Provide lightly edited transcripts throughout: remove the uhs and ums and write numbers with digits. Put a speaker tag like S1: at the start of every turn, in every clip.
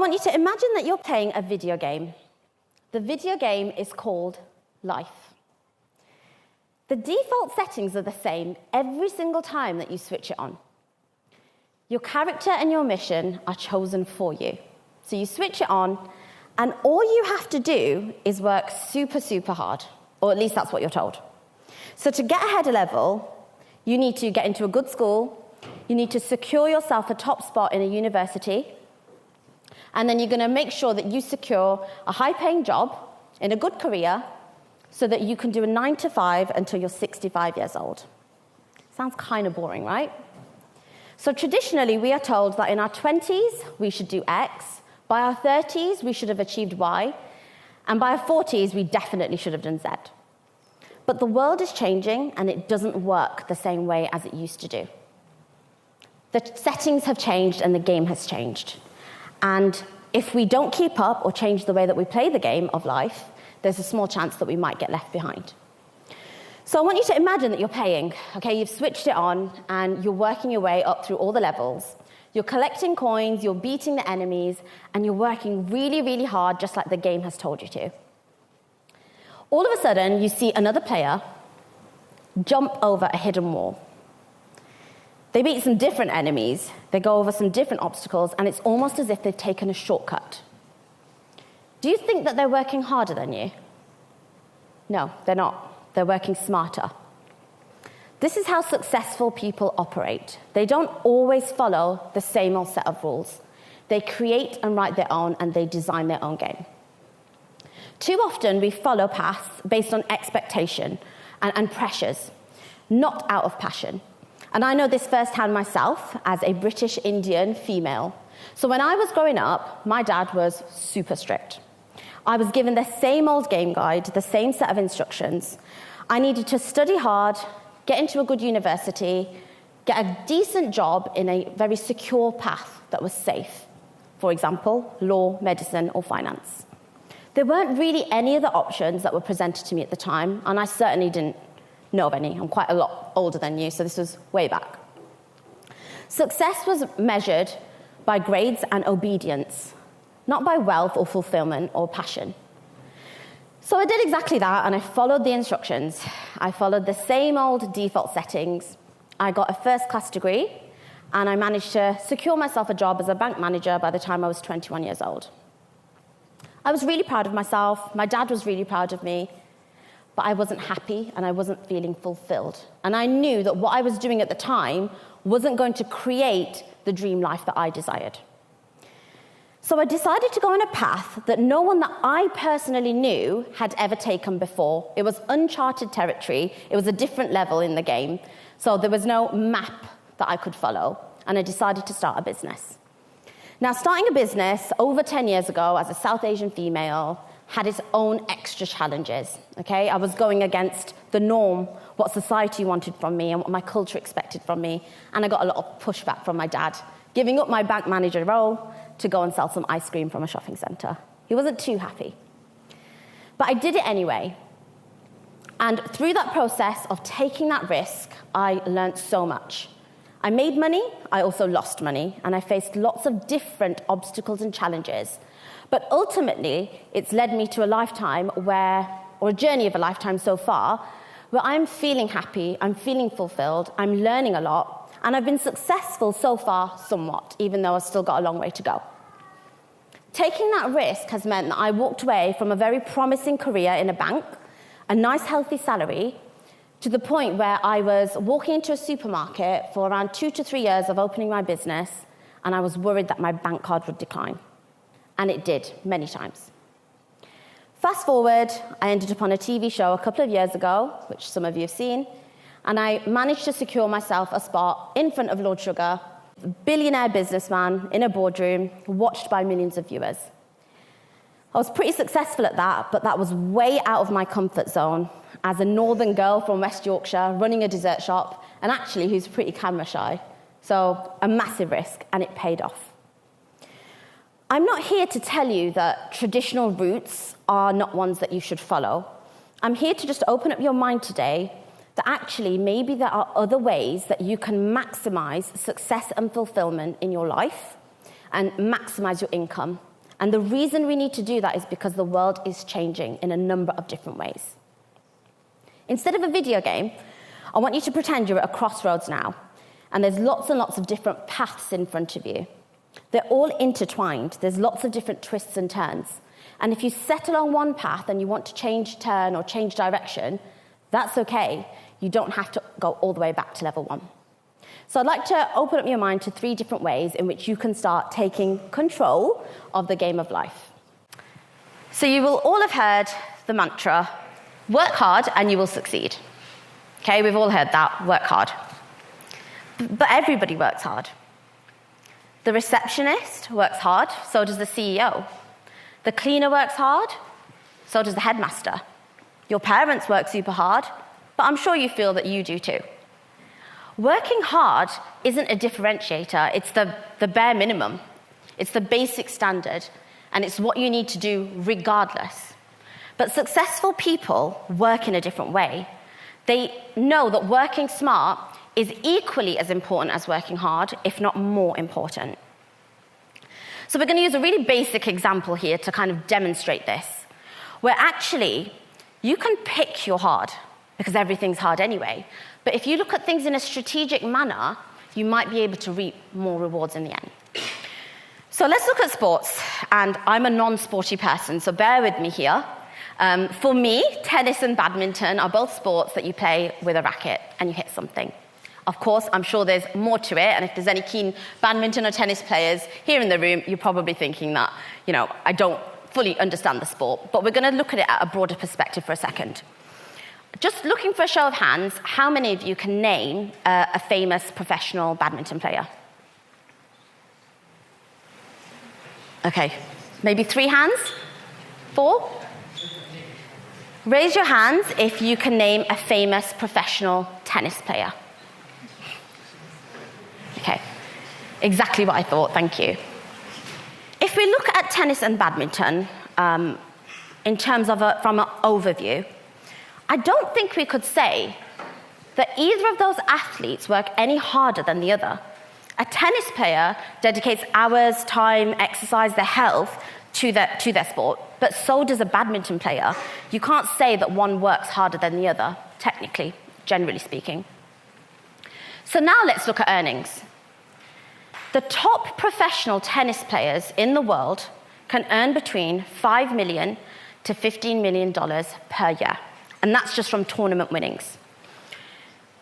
S1: want you to imagine that you're playing a video game. The video game is called life. The default settings are the same every single time that you switch it on. Your character and your mission are chosen for you. So you switch it on, and all you have to do is work super, super hard, or at least that's what you're told. So to get ahead a level, you need to get into a good school, you need to secure yourself a top spot in a university, and then you're going to make sure that you secure a high-paying job in a good career so that you can do a 9-to-5 until you're 65 years old. Sounds kind of boring, right? So traditionally, we are told that in our 20s, we should do X, by our 30s, we should have achieved Y, and by our 40s, we definitely should have done Z. But the world is changing, and it doesn't work the same way as it used to do. The settings have changed, and the game has changed. And if we don't keep up or change the way that we play the game of life, there's a small chance that we might get left behind. So I want you to imagine that you're playing. Okay, you've switched it on, and you're working your way up through all the levels. You're collecting coins, you're beating the enemies, and you're working really, really hard, just like the game has told you to. All of a sudden, you see another player jump over a hidden wall. They beat some different enemies, they go over some different obstacles, and it's almost as if they've taken a shortcut. Do you think that they're working harder than you? No, they're not. They're working smarter. This is how successful people operate. They don't always follow the same old set of rules. They create and write their own, and they design their own game. Too often, we follow paths based on expectation and pressures, not out of passion. And I know this firsthand myself as a British Indian female. So when I was growing up, my dad was super strict. I was given the same old game guide, the same set of instructions. I needed to study hard, get into a good university, get a decent job in a very secure path that was safe. For example, law, medicine, or finance. There weren't really any other options that were presented to me at the time, and I certainly didn't know of any. I'm quite a lot older than you, so this was way back. Success was measured by grades and obedience, not by wealth or fulfillment or passion. So I did exactly that, and I followed the instructions. I followed the same old default settings. I got a first-class degree, and I managed to secure myself a job as a bank manager by the time I was 21 years old. I was really proud of myself. My dad was really proud of me. But I wasn't happy, and I wasn't feeling fulfilled. And I knew that what I was doing at the time wasn't going to create the dream life that I desired. So I decided to go on a path that no one that I personally knew had ever taken before. It was uncharted territory. It was a different level in the game. So there was no map that I could follow, and I decided to start a business. Now, starting a business over 10 years ago as a South Asian female had its own extra challenges, okay? I was going against the norm, what society wanted from me and what my culture expected from me, and I got a lot of pushback from my dad, giving up my bank manager role to go and sell some ice cream from a shopping centre. He wasn't too happy. But I did it anyway. And through that process of taking that risk, I learned so much. I made money, I also lost money, and I faced lots of different obstacles and challenges. But ultimately, it's led me to a lifetime or a journey of a lifetime so far, where I'm feeling happy, I'm feeling fulfilled, I'm learning a lot, and I've been successful so far somewhat, even though I've still got a long way to go. Taking that risk has meant that I walked away from a very promising career in a bank, a nice healthy salary, to the point where I was walking into a supermarket for around 2 to 3 years of opening my business, and I was worried that my bank card would decline. And it did, many times. Fast forward, I ended up on a TV show a couple of years ago, which some of you have seen, and I managed to secure myself a spot in front of Lord Sugar, a billionaire businessman in a boardroom, watched by millions of viewers. I was pretty successful at that, but that was way out of my comfort zone as a northern girl from West Yorkshire running a dessert shop, and actually who's pretty camera shy. So a massive risk, and it paid off. I'm not here to tell you that traditional routes are not ones that you should follow. I'm here to just open up your mind today that actually maybe there are other ways that you can maximize success and fulfillment in your life and maximize your income And the reason we need to do that is because the world is changing in a number of different ways. Instead of a video game, I want you to pretend you're at a crossroads now, and there's lots and lots of different paths in front of you. They're all intertwined. There's lots of different twists and turns. And if you settle on one path and you want to change turn or change direction, that's okay. You don't have to go all the way back to level 1. So I'd like to open up your mind to 3 different ways in which you can start taking control of the game of life. So you will all have heard the mantra, work hard and you will succeed. Okay, we've all heard that, work hard. But everybody works hard. The receptionist works hard, so does the CEO. The cleaner works hard, so does the headmaster. Your parents work super hard, but I'm sure you feel that you do too. Working hard isn't a differentiator, it's the bare minimum. It's the basic standard, and it's what you need to do regardless. But successful people work in a different way. They know that working smart is equally as important as working hard, if not more important. So we're going to use a really basic example here to kind of demonstrate this, where actually you can pick your hard, because everything's hard anyway. But if you look at things in a strategic manner, you might be able to reap more rewards in the end. So let's look at sports, and I'm a non-sporty person, so bear with me here. For me, tennis and badminton are both sports that you play with a racket and you hit something. Of course, I'm sure there's more to it, and if there's any keen badminton or tennis players here in the room, you're probably thinking that, I don't fully understand the sport, but we're going to look at it at a broader perspective for a second. Just looking for a show of hands, how many of you can name a famous professional badminton player? Okay, maybe 3 hands? 4? Raise your hands if you can name a famous professional tennis player. Okay, exactly what I thought, thank you. If we look at tennis and badminton in terms of from an overview, I don't think we could say that either of those athletes work any harder than the other. A tennis player dedicates hours, time, exercise, their health to their sport, but so does a badminton player. You can't say that one works harder than the other, technically, generally speaking. So now let's look at earnings. The top professional tennis players in the world can earn between $5 million to $15 million per year, and that's just from tournament winnings.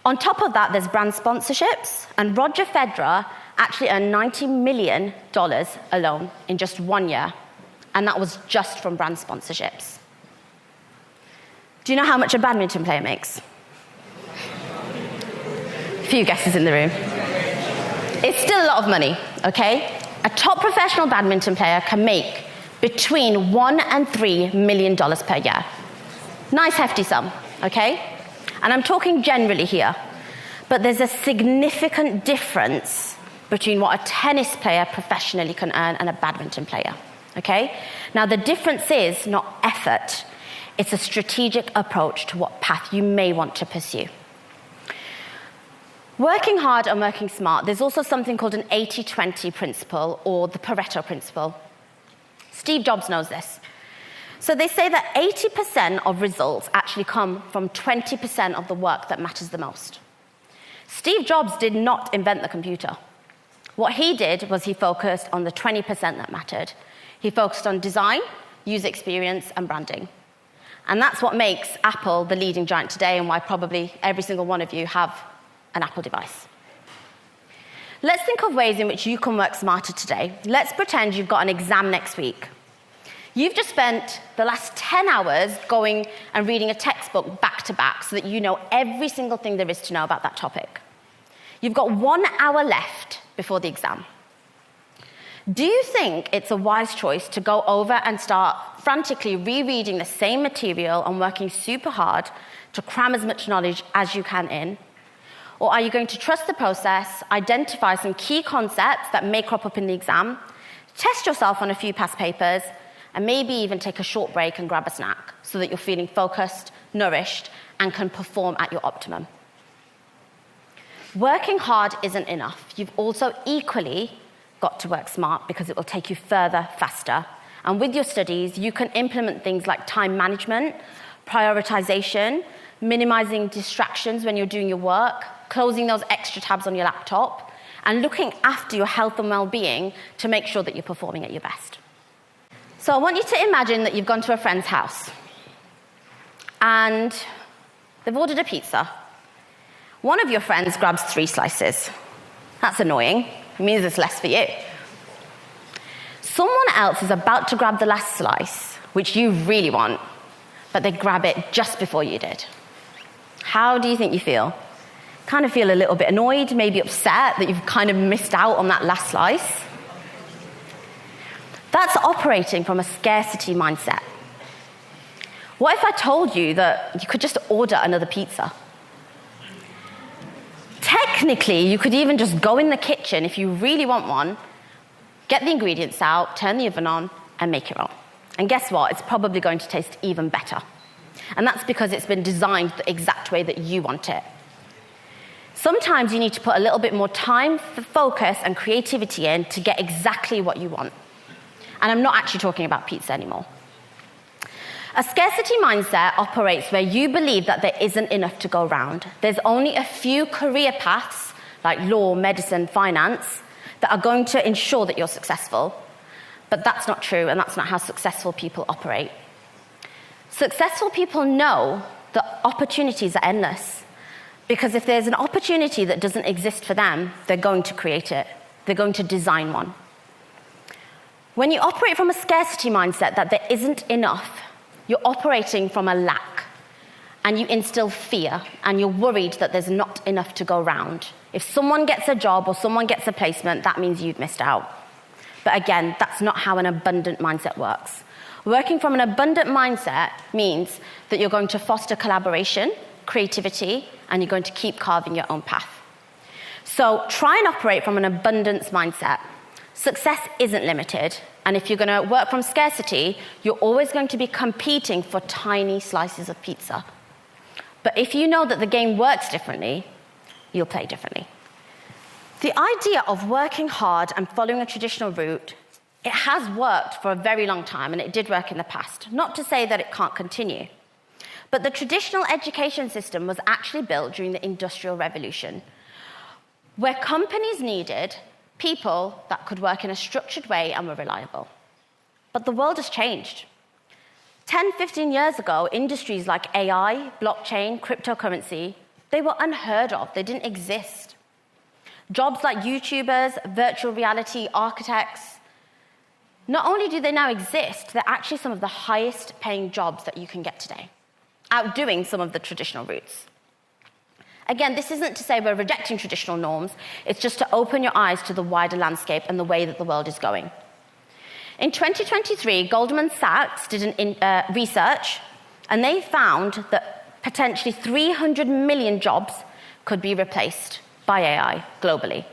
S1: On top of that, there's brand sponsorships, and Roger Federer actually earned $90 million alone in just 1 year, and that was just from brand sponsorships. Do you know how much a badminton player makes? A few guesses in the room. It's still a lot of money, okay? A top professional badminton player can make between $1 and $3 million per year. Nice hefty sum, okay? And I'm talking generally here, but there's a significant difference between what a tennis player professionally can earn and a badminton player, okay? Now, the difference is not effort, it's a strategic approach to what path you may want to pursue. Working hard and working smart, there's also something called an 80-20 principle, or the Pareto principle. Steve Jobs knows this. So they say that 80% of results actually come from 20% of the work that matters the most. Steve Jobs did not invent the computer. What he did was he focused on the 20% that mattered. He focused on design, user experience, and branding. And that's what makes Apple the leading giant today, and why probably every single one of you have an Apple device. Let's think of ways in which you can work smarter today. Let's pretend you've got an exam next week. You've just spent the last 10 hours going and reading a textbook back to back so that you know every single thing there is to know about that topic. You've got 1 hour left before the exam. Do you think it's a wise choice to go over and start frantically rereading the same material and working super hard to cram as much knowledge as you can in? Or are you going to trust the process, identify some key concepts that may crop up in the exam, test yourself on a few past papers, and maybe even take a short break and grab a snack so that you're feeling focused, nourished, and can perform at your optimum? Working hard isn't enough. You've also equally got to work smart, because it will take you further, faster, And with your studies, you can implement things like time management, prioritization, minimizing distractions when you're doing your work, closing those extra tabs on your laptop, and looking after your health and well-being to make sure that you're performing at your best. So I want you to imagine that you've gone to a friend's house and they've ordered a pizza. One of your friends grabs 3 slices. That's annoying. It means there's less for you. Someone else is about to grab the last slice, which you really want, but they grab it just before you did. How do you think you feel? Kind of feel a little bit annoyed, maybe upset that you've kind of missed out on that last slice. That's operating from a scarcity mindset. What if I told you that you could just order another pizza? Technically, you could even just go in the kitchen if you really want one, get the ingredients out, turn the oven on, and make your own. And guess what? It's probably going to taste even better. And that's because it's been designed the exact way that you want it. Sometimes you need to put a little bit more time, focus, and creativity in to get exactly what you want. And I'm not actually talking about pizza anymore. A scarcity mindset operates where you believe that there isn't enough to go around. There's only a few career paths, like law, medicine, finance, that are going to ensure that you're successful. But that's not true, and that's not how successful people operate. Successful people know that opportunities are endless, because if there's an opportunity that doesn't exist for them, they're going to create it. They're going to design one. When you operate from a scarcity mindset that there isn't enough, you're operating from a lack, and you instill fear, and you're worried that there's not enough to go around. If someone gets a job or someone gets a placement, that means you've missed out. But again, that's not how an abundant mindset works. Working from an abundant mindset means that you're going to foster collaboration, creativity, and you're going to keep carving your own path. So try and operate from an abundance mindset. Success isn't limited, and if you're going to work from scarcity, you're always going to be competing for tiny slices of pizza. But if you know that the game works differently, you'll play differently. The idea of working hard and following a traditional route, it has worked for a very long time, and it did work in the past. Not to say that it can't continue. But the traditional education system was actually built during the Industrial Revolution, where companies needed people that could work in a structured way and were reliable. But the world has changed. 10, 15 years ago, industries like AI, blockchain, cryptocurrency, they were unheard of. They didn't exist. Jobs like YouTubers, virtual reality, architects, not only do they now exist, they're actually some of the highest paying jobs that you can get today, outdoing some of the traditional routes. Again, this isn't to say we're rejecting traditional norms, it's just to open your eyes to the wider landscape and the way that the world is going. In 2023, Goldman Sachs did research, and they found that potentially 300 million jobs could be replaced by AI globally.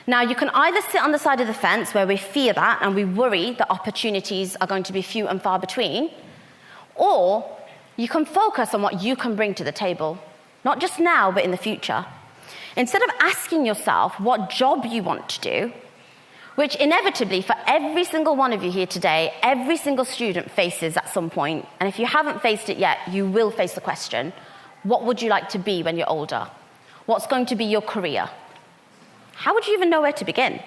S1: Now, you can either sit on the side of the fence where we fear that and we worry that opportunities are going to be few and far between, or you can focus on what you can bring to the table. Not just now, but in the future. Instead of asking yourself what job you want to do, which inevitably for every single one of you here today, every single student faces at some point, and if you haven't faced it yet, you will face the question, what would you like to be when you're older? What's going to be your career? How would you even know where to begin?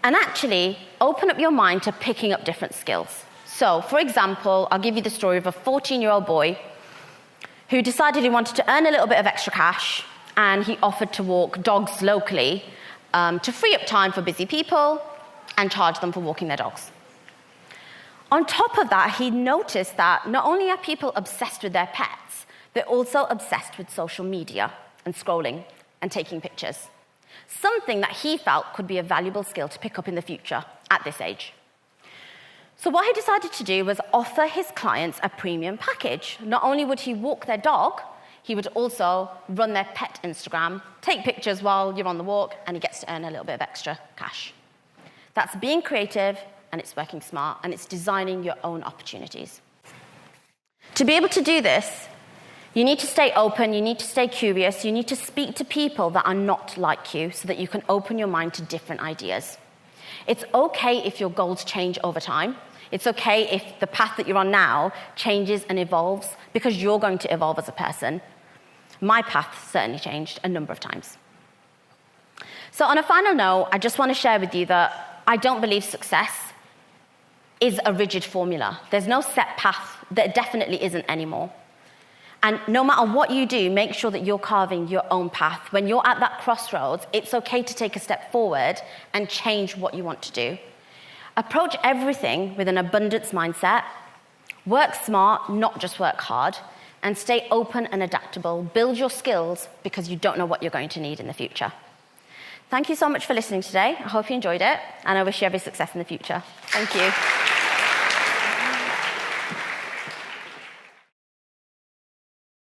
S1: And actually, open up your mind to picking up different skills. So, for example, I'll give you the story of a 14-year-old boy who decided he wanted to earn a little bit of extra cash, and he offered to walk dogs locally to free up time for busy people and charge them for walking their dogs. On top of that, he noticed that not only are people obsessed with their pets, they're also obsessed with social media and scrolling and taking pictures, something that he felt could be a valuable skill to pick up in the future at this age. So what he decided to do was offer his clients a premium package. Not only would he walk their dog, he would also run their pet Instagram, take pictures while you're on the walk, and he gets to earn a little bit of extra cash. That's being creative, and it's working smart, and it's designing your own opportunities. To be able to do this, you need to stay open, you need to stay curious, you need to speak to people that are not like you so that you can open your mind to different ideas. It's okay if your goals change over time. It's okay if the path that you're on now changes and evolves, because you're going to evolve as a person. My path certainly changed a number of times. So on a final note, I just want to share with you that I don't believe success is a rigid formula. There's no set path. There definitely isn't anymore. And no matter what you do, make sure that you're carving your own path. When you're at that crossroads, it's okay to take a step forward and change what you want to do. Approach everything with an abundance mindset. Work smart, not just work hard. And stay open and adaptable. Build your skills, because you don't know what you're going to need in the future. Thank you so much for listening today. I hope you enjoyed it, and I wish you every success in the future. Thank you.